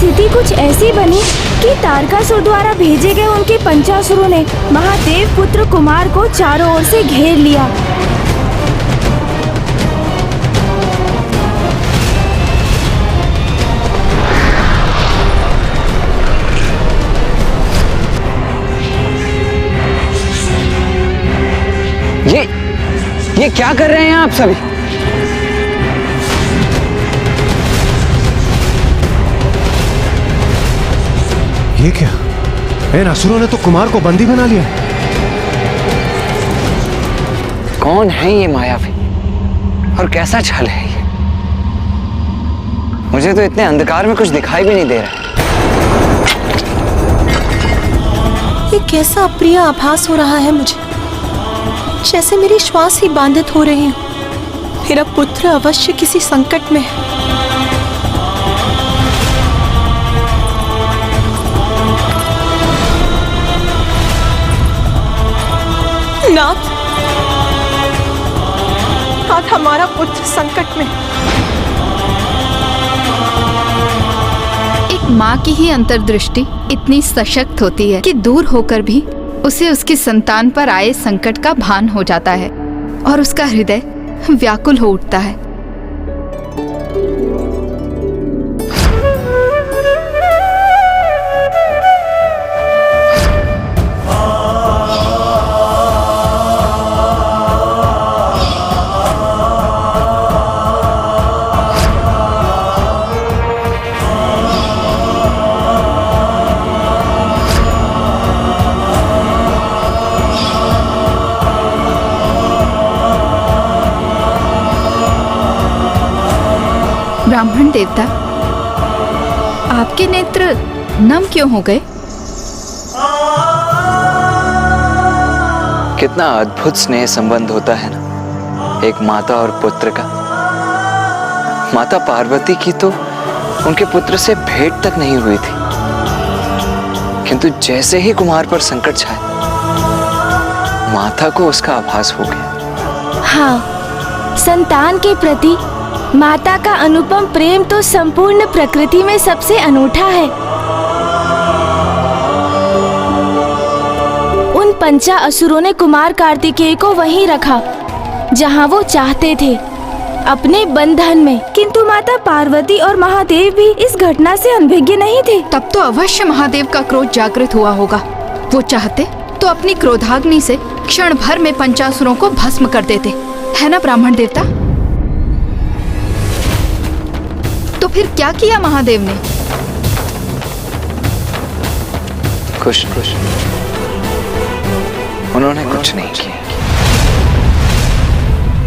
स्थिति कुछ ऐसी बनी कि तारकासुर द्वारा भेजे गए उनके पंचासुरों ने महादेव पुत्र कुमार को चारों ओर से घेर लिया। ये क्या कर रहे हैं आप सभी? ये क्या? इन असुरों ने तो कुमार को बंदी बना लिया। कौन है ये मायावी और कैसा छल है ये? मुझे तो इतने अंधकार में कुछ दिखाई भी नहीं दे रहा है। ये कैसा अप्रिय आभास हो रहा है मुझे, जैसे मेरी श्वास ही बाधित हो रही हो। मेरा पुत्र अवश्य किसी संकट में है। नाथ, नाथ, हमारा पुत्र संकट में। एक माँ की ही अंतर्दृष्टि इतनी सशक्त होती है कि दूर होकर भी उसे उसकी संतान पर आए संकट का भान हो जाता है और उसका हृदय व्याकुल हो उठता है। ब्राह्मण देवता, आपके नेत्र नम क्यों हो गए? कितना अद्भुत स्नेह संबंध होता है ना एक माता और पुत्र का। माता पार्वती की तो उनके पुत्र से भेंट तक नहीं हुई थी, किंतु जैसे ही कुमार पर संकट छाया, माता को उसका आभास हो गया। हाँ, संतान के प्रति माता का अनुपम प्रेम तो संपूर्ण प्रकृति में सबसे अनूठा है। उन पंचा असुरों ने कुमार कार्तिकेय को वहीं रखा जहां वो चाहते थे, अपने बंधन में। किंतु माता पार्वती और महादेव भी इस घटना से अनभिज्ञ नहीं थे। तब तो अवश्य महादेव का क्रोध जागृत हुआ होगा। वो चाहते तो अपनी क्रोधाग्नि से क्षण भर में पंचासुरों को भस्म कर देते, है ना ब्राह्मण देवता? तो फिर क्या किया महादेव ने? कुछ उन्होंने कुछ नहीं किया।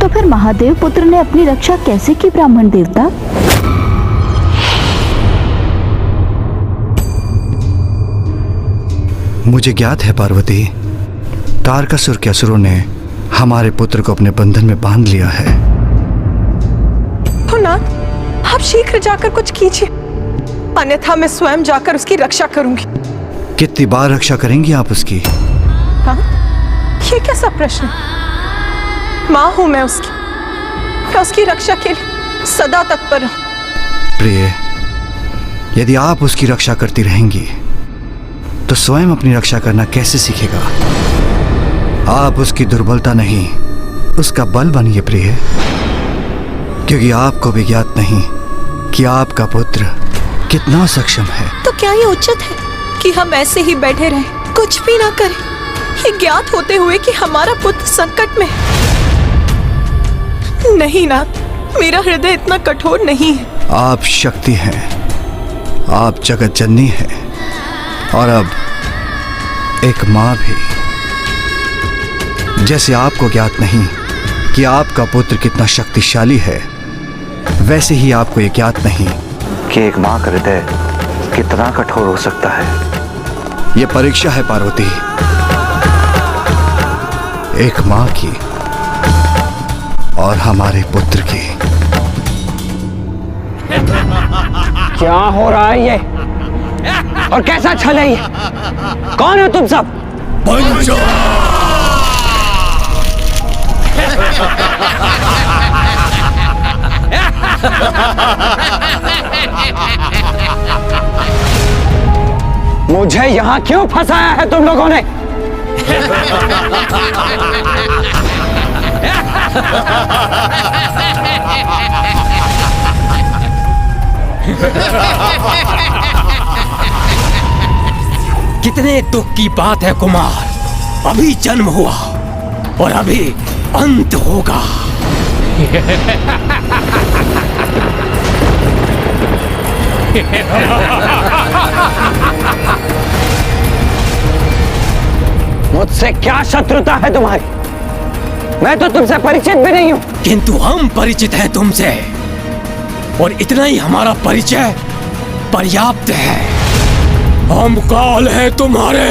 तो फिर महादेव पुत्र ने अपनी रक्षा कैसे की ब्राह्मण देवता? मुझे ज्ञात है पार्वती, तारकासुर के असुरों ने हमारे पुत्र को अपने बंधन में बांध लिया है। तो नाथ, आप शीघ्र जाकर कुछ कीजिए, अन्यथा मैं स्वयं जाकर उसकी रक्षा करूंगी। कितनी बार रक्षा करेंगी आप उसकी? हाँ, ये कैसा प्रश्न? माँ हूं मैं उसकी रक्षा के लिए सदा तत्पर हूं। प्रिय, यदि आप उसकी रक्षा करती रहेंगी तो स्वयं अपनी रक्षा करना कैसे सीखेगा? आप उसकी दुर्बलता नहीं, उसका बल बनिए प्रिय, क्योंकि आपको भी ज्ञात नहीं कि आपका पुत्र कितना सक्षम है। तो क्या ये उचित है कि हम ऐसे ही बैठे रहें, कुछ भी ना करें, ये ज्ञात होते हुए कि हमारा पुत्र संकट में है? नहीं नाथ, मेरा हृदय इतना कठोर नहीं है। आप शक्ति हैं, आप जगत जननी हैं, और अब एक माँ भी। जैसे आपको ज्ञात नहीं कि आपका पुत्र कितना शक्तिशाली है, वैसे ही आपको ये ज्ञात नहीं कि एक माँ का हृदय कितना कठोर हो सकता है। ये परीक्षा है पार्वती, एक माँ की और हमारे पुत्र की। क्या हो रहा है ये? और कैसा छल है ये? कौन हो तुम सब? पंचा मुझे यहाँ क्यों फंसाया है तुम लोगों ने? कितने दुख की बात है कुमार, अभी जन्म हुआ और अभी अंत होगा। मुझसे क्या शत्रुता है तुम्हारी? मैं तो तुमसे परिचित भी नहीं हूं। किंतु हम परिचित हैं तुमसे, और इतना ही हमारा परिचय पर्याप्त है। हम काल हैं तुम्हारे,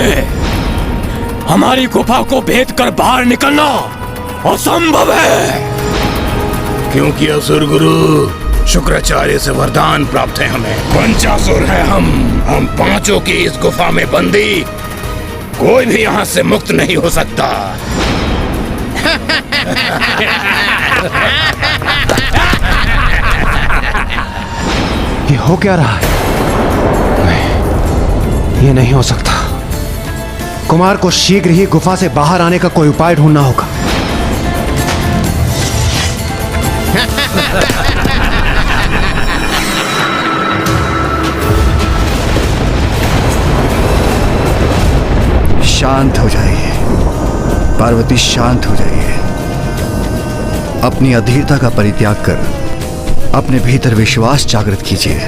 हमारी गुफा को भेद कर बाहर निकलना असंभव है। क्योंकि असुर गुरु शुक्राचार्य से वरदान प्राप्त है हमें। पंचासुर है हम पांचों की इस गुफा में बंदी, कोई भी यहाँ से मुक्त नहीं हो सकता। ये हो क्या रहा है? नहीं, ये नहीं हो सकता। कुमार को शीघ्र ही गुफा से बाहर आने का कोई उपाय ढूंढना होगा। शांत हो जाइए पार्वती, शांत हो जाइए। अपनी अधीरता का परित्याग कर अपने भीतर विश्वास जागृत कीजिए।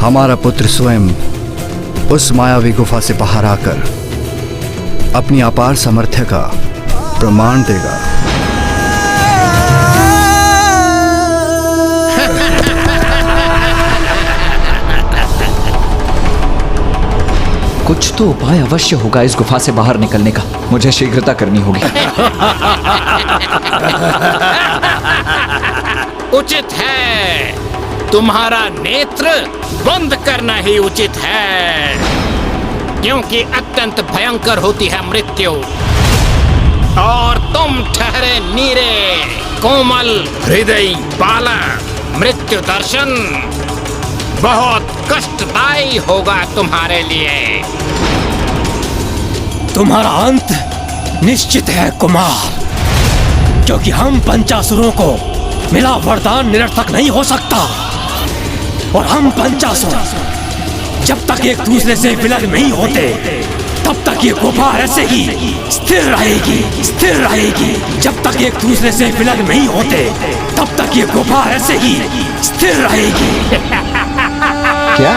हमारा पुत्र स्वयं उस मायावी गुफा से बाहर आकर अपनी अपार सामर्थ्य का प्रमाण देगा। कुछ तो उपाय अवश्य होगा इस गुफा से बाहर निकलने का। मुझे शीघ्रता करनी होगी। उचित है, तुम्हारा नेत्र बंद करना ही उचित है, क्योंकि अत्यंत भयंकर होती है मृत्यु। और तुम ठहरे नीरे कोमल हृदय बालक, मृत्यु दर्शन बहुत कष्टदायी होगा तुम्हारे लिए। तुम्हारा अंत निश्चित है कुमार, क्योंकि हम पंचासुरों को मिला वरदान निरर्थक नहीं हो सकता। और हम पंचासुर जब तक एक दूसरे से विलग नहीं होते, तब तक ये गुफा ऐसे ही स्थिर रहेगी, स्थिर रहेगी। जब तक एक दूसरे से विलग नहीं होते, तब तक ये गुफा ऐसे ही स्थिर रहेगी। क्या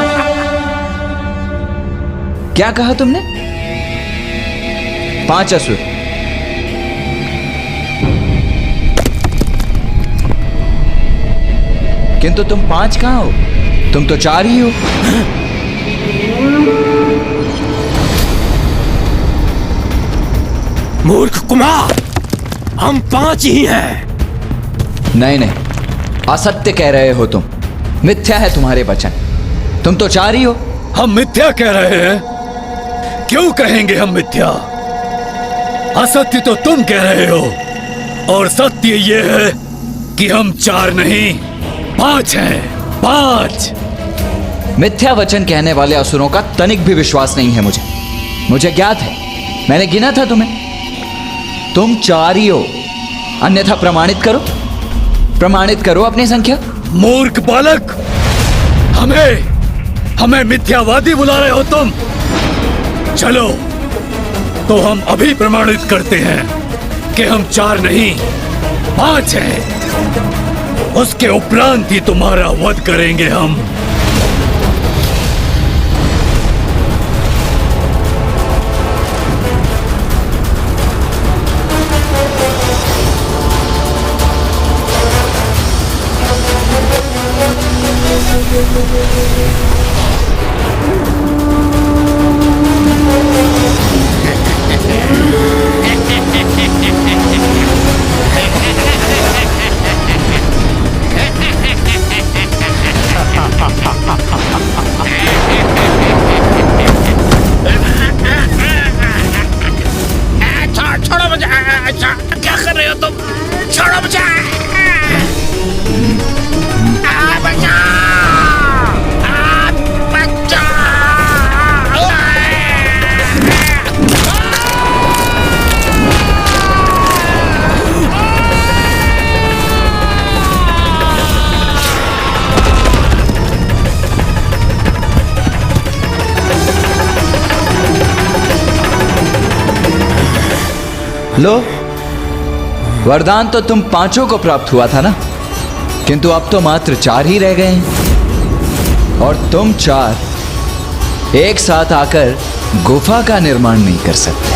क्या कहा तुमने? 5 असुर? किंतु तुम 5 कहां हो? तुम तो 4 ही हो। मूर्ख कुमार, हम 5 ही हैं। नहीं नहीं, असत्य कह रहे हो तुम। मिथ्या है तुम्हारे वचन। तुम तो 4 ही हो। हम मिथ्या कह रहे हैं? क्यों कहेंगे हम मिथ्या? असत्य तो तुम कह रहे हो, और सत्य ये है कि हम 4 नहीं 5 हैं। 5। मिथ्या वचन कहने वाले असुरों का तनिक भी विश्वास नहीं है मुझे। मुझे ज्ञात है, मैंने गिना था तुम्हें। तुम 4 ही हो, अन्यथा प्रमाणित करो, प्रमाणित करो अपनी संख्या। मूर्ख बालक, हमें मिथ्यावादी बुला रहे हो तुम? चलो तो हम अभी प्रमाणित करते हैं कि हम 4 नहीं 5 हैं। उसके उपरांत ही तुम्हारा वध करेंगे हम। छोड़ो मुझे। क्या कर रहे हो तुम? छोड़ो मुझे। लो, वरदान तो तुम 5 को प्राप्त हुआ था ना, किंतु अब तो मात्र 4 ही रह गए हैं। और तुम 4 एक साथ आकर गुफा का निर्माण नहीं कर सकते।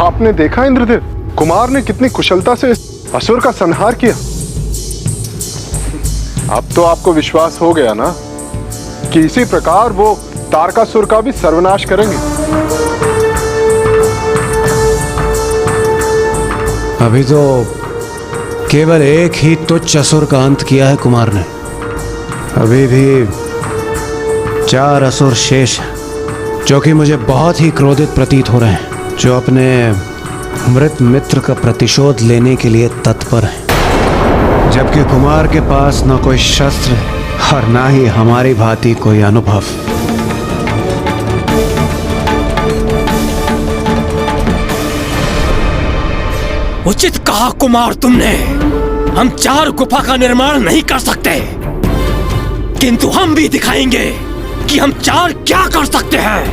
आपने देखा इंद्रदेव, कुमार ने कितनी कुशलता से इस असुर का संहार किया। अब तो आपको विश्वास हो गया ना कि इसी प्रकार वो तारकासुर का भी सर्वनाश करेंगे। अभी तो केवल एक ही तुच्छ असुर का अंत किया है कुमार ने। अभी भी 4 असुर शेष हैं, जो कि मुझे बहुत ही क्रोधित प्रतीत हो रहे हैं, जो अपने मृत मित्र का प्रतिशोध लेने के लिए तत्पर हैं। जबकि कुमार के पास न कोई शस्त्र और ना ही हमारी भांति कोई अनुभव। उचित कहा कुमार तुमने। हम 4 गुफा का निर्माण नहीं कर सकते, किंतु हम भी दिखाएंगे कि हम 4 क्या कर सकते हैं।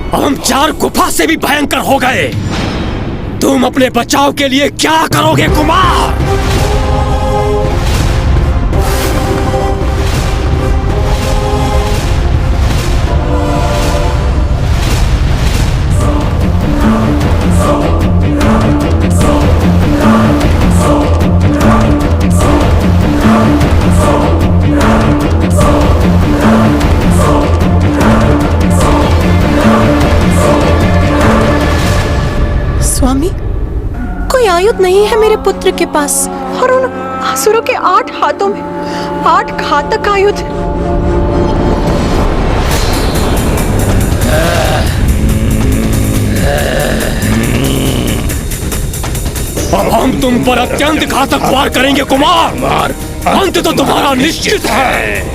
अब हम 4 गुफा से भी भयंकर हो गए। तुम अपने बचाव के लिए क्या करोगे कुमार? स्वामी, कोई आयुध नहीं है मेरे पुत्र के पास, और उन असुरों के 8 हाथों में 8 घातक आयुध। अब हम तुम पर अत्यंत घातक वार करेंगे कुमार। अंत तो तुम्हारा निश्चित है।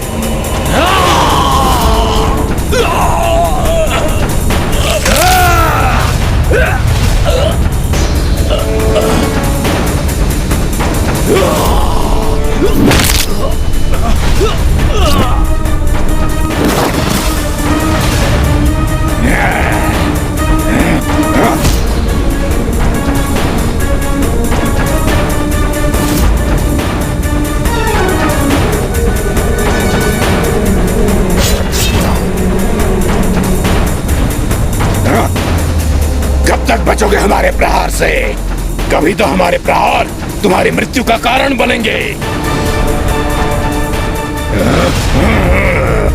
कब तक बचोगे हमारे प्रहार से? कभी तो हमारे प्रहार तुम्हारी मृत्यु का कारण बनेंगे।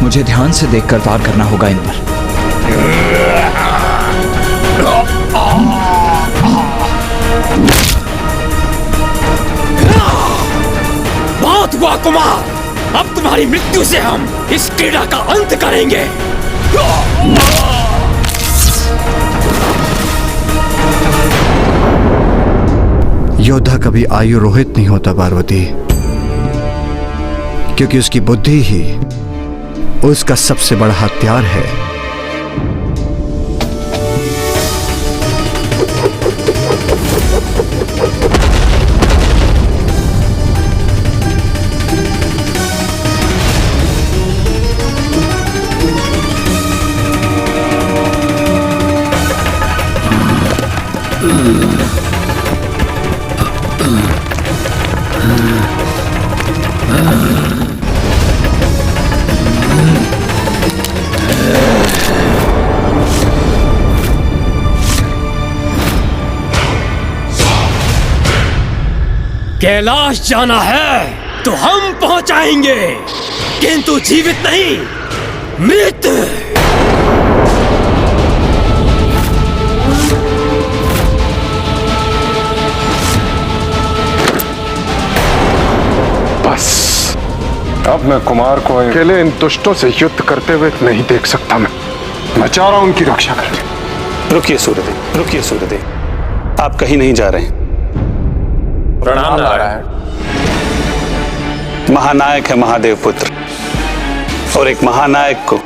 मुझे ध्यान से देखकर वार करना होगा इन पर। बहुत हुआ कुमार, अब तुम्हारी मृत्यु से हम इस क्रीड़ा का अंत करेंगे। योद्धा कभी आयु रोहित नहीं होता पार्वती, क्योंकि उसकी बुद्धि ही उसका सबसे बड़ा हथियार है। कैलाश जाना है तो हम पहुंचाएंगे, किंतु जीवित नहीं, मृत। बस अब मैं कुमार को अकेले इन दुष्टों से युद्ध करते हुए नहीं देख सकता। मैं चाह रहा हूं उनकी रक्षा करें। रुकिए सूर्यदेव, रुकिए सूर्यदेव, आप कहीं नहीं जा रहे हैं। प्रणाम नारायण। महानायक है महादेव पुत्र, और एक महानायक को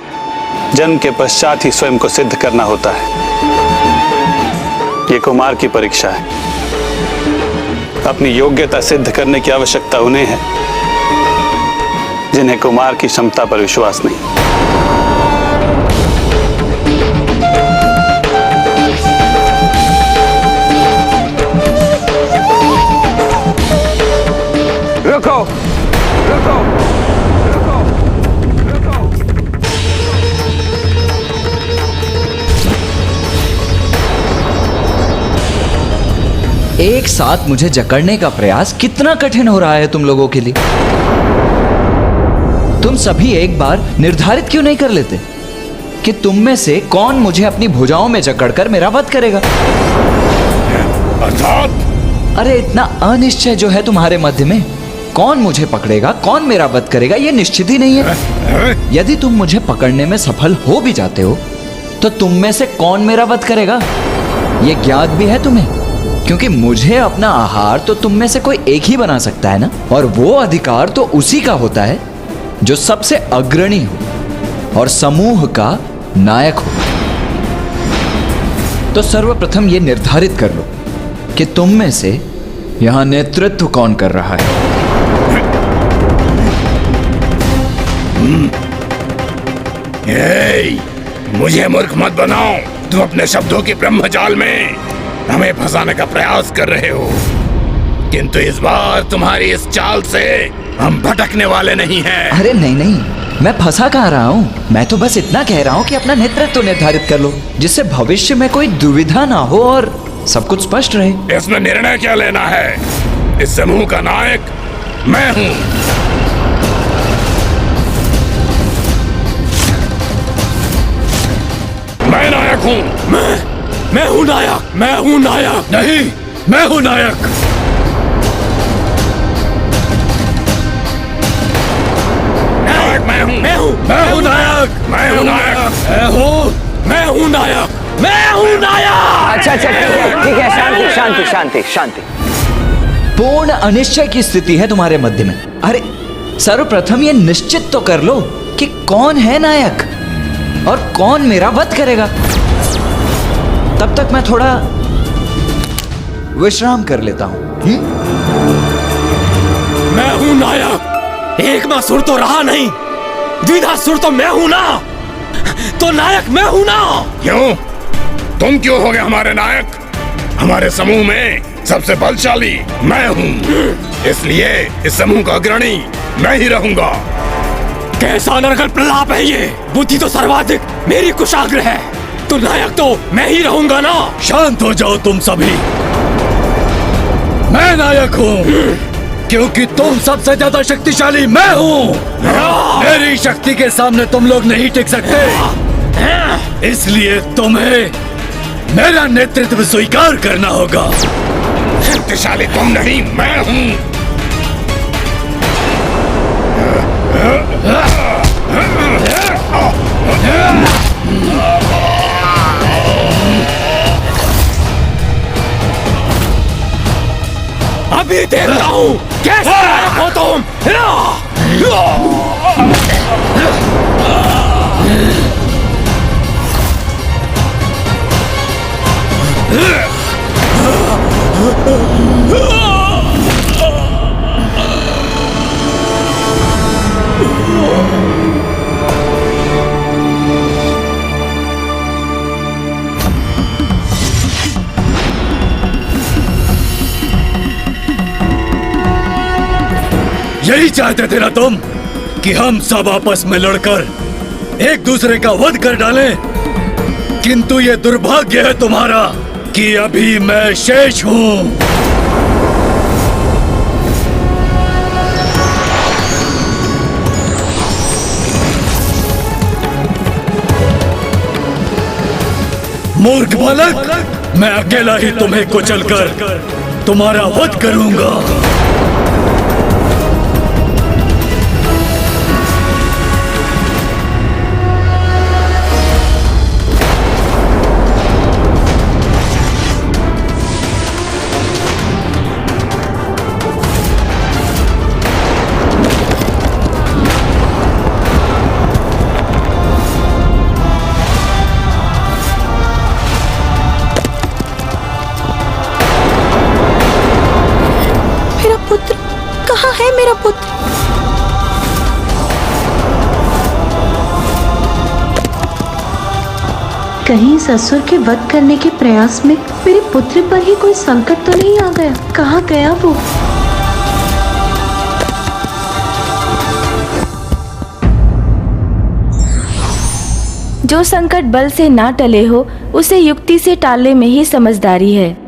जन्म के पश्चात ही स्वयं को सिद्ध करना होता है। ये कुमार की परीक्षा है। अपनी योग्यता सिद्ध करने की आवश्यकता उन्हें है जिन्हें कुमार की क्षमता पर विश्वास नहीं। रुको, रुको, रुको, रुको। एक साथ मुझे जकड़ने का प्रयास कितना कठिन हो रहा है तुम लोगों के लिए। तुम सभी एक बार निर्धारित क्यों नहीं कर लेते कि तुम में से कौन मुझे अपनी भुजाओं में जकड़कर मेरा वध करेगा? अरे इतना अनिश्चय जो है तुम्हारे मध्य में, कौन मुझे पकड़ेगा, कौन मेरा वध करेगा, यह निश्चित ही नहीं है। यदि तुम मुझे पकड़ने में सफल हो भी जाते हो तो तुम में से कौन मेरा वध करेगा, यह ज्ञात भी है तुम्हें, क्योंकि मुझे अपना आहार तो तुम में से कोई एक ही बना सकता है ना, और वो अधिकार तो उसी का होता है जो सबसे अग्रणी हो और समूह का नायक हो। तो सर्वप्रथम ये निर्धारित कर लो कि तुम में से यहां नेतृत्व कौन कर रहा है। मुझे मूर्ख मत बनाओ। तुम अपने शब्दों के ब्रह्मजाल में हमें फंसाने का प्रयास कर रहे हो, किंतु इस बार तुम्हारी इस चाल से हम भटकने वाले नहीं हैं। अरे नहीं नहीं, मैं फंसा कहाँ रहा हूँ। मैं तो बस इतना कह रहा हूँ कि अपना नेतृत्व निर्धारित कर लो, जिससे भविष्य में कोई दुविधा ना हो और सब कुछ स्पष्ट रहे। इसमें निर्णय क्या लेना है? इस समूह का नायक मैं हूँ। मैं नायक हूँ। मैं हूँ नायक। मैं हूँ नायक। नहीं, मैं हूँ नायक। नायक मैं हूँ। मैं हूँ नायक। मैं हूँ नायक। मैं हूँ नायक। मैं हूँ नायक। अच्छा अच्छा, ठीक है, शांति शांति शांति शांति। पूर्ण अनिश्चय की स्थिति है तुम्हारे मध्य में। अरे सर्वप्रथम ये निश्चित तो कर लो कि कौन है नायक और कौन मेरा वध करेगा। तब तक मैं थोड़ा विश्राम कर लेता हूं। मैं हूं नायक। एक में सुर तो रहा नहीं, द्विधा सुर तो मैं हूं ना, तो नायक मैं हूं ना। क्यों? तुम क्यों हो गए हमारे नायक? हमारे समूह में सबसे बलशाली मैं हूँ, इसलिए इस समूह का अग्रणी मैं ही रहूंगा। कैसा नरकल प्रलाप है ये? बुद्धि तो सर्वाधिक मेरी कुशाग्र है, तो नायक तो मैं ही रहूंगा ना। शांत हो जाओ तुम सभी। मैं नायक हूँ क्योंकि तुम सबसे ज्यादा शक्तिशाली मैं हूँ। मेरी शक्ति के सामने तुम लोग नहीं टिक सकते, इसलिए तुम्हें मेरा नेतृत्व स्वीकार करना होगा। शक्तिशाली तुम नहीं, मैं हूँ। अभी देखता हूँ कैसे नायक हो तुम। यही चाहते थे ना तुम कि हम सब आपस में लड़कर एक दूसरे का वध कर डालें, किंतु ये दुर्भाग्य है तुम्हारा कि अभी मैं शेष हूं। मूर्ख बालक, मैं अकेला ही तुम्हें कुचलकर तुम्हारा वध करूंगा। मेरा पुत्र। कहीं ससुर के वध करने के प्रयास में मेरे पुत्र पर ही कोई संकट तो नहीं आ गया? कहाँ गया वो? जो संकट बल से ना टले हो उसे युक्ति से टालने में ही समझदारी है।